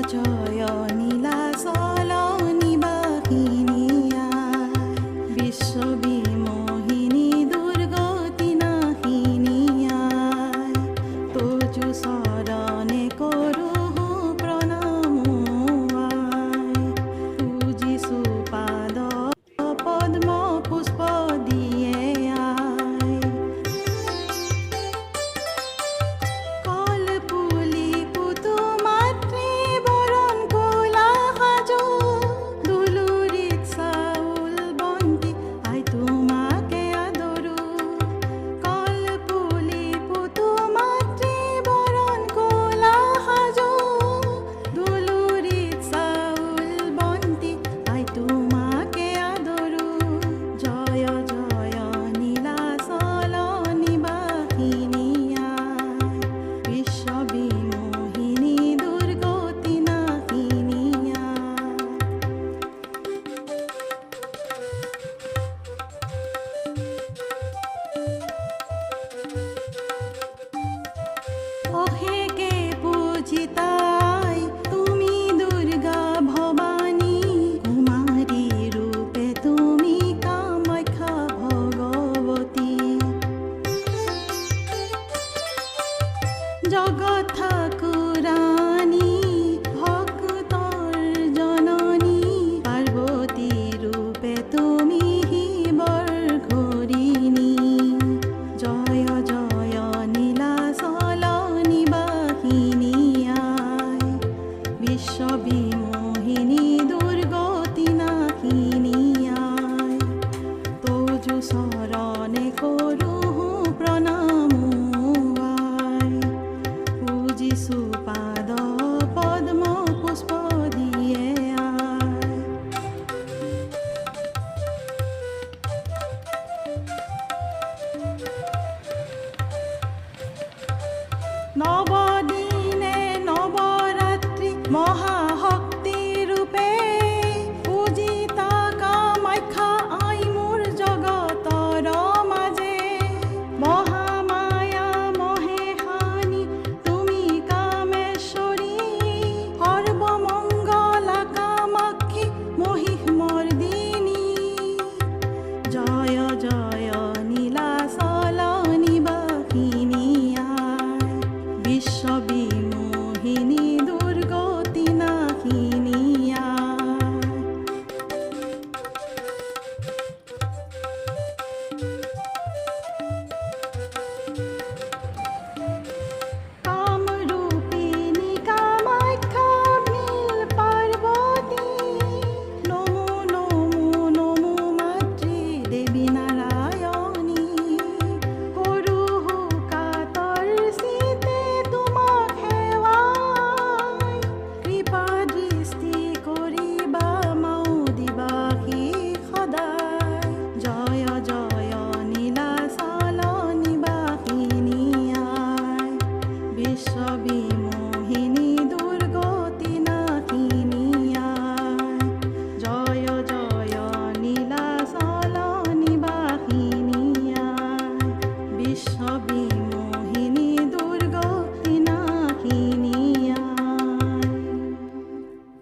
জয় নীলাচল নিবাসিনী আই, বিশ্ববিমোহিনী দুৰ্গতি নাশিনী আই, তোজু চৰণে কৰোঁ প্ৰণাম আই, পূজিছো পাদ পদ্ম পুষ্প দিয়ে আই। কলপুলি পুতু মাতৃ বৰণ কোলা সাজো, দুলুৰিত চাউল বন্তি আই তোমাকে আদৰো। কলপুলি পুতু মাতৃ বৰণ কোলা সাজো, দুলুৰিত চাউল বন্তি আই তোমাকে আদৰো। জয় জয় নীলাচল নিবাসিনী আই, বিশ্ববিমোহিনী দুৰ্গতি নাশিনী আই। অশেষে পূজিতাই তুমি দুৰ্গা ভৱানী, কুমাৰী ৰূপে তুমি কামাখ্যা ভগৱতী। জগত ঠাকুৰানী ভক্তৰ জননী, পাৰ্বতী ৰূপে তুমি শিৱৰ ঘৰিণী। জয় জয় নীলাচল নিবাসিনী আই, বিশ্ববিমোহিনী দুৰ্গতি নাশিনী আই, তোজু চৰণে কৰোঁ প্ৰণাম আই, পূজিছো পাদ পদ্ম পুষ্প দিয়ে আই। নৱদিনে নৱৰাত্ৰি মহা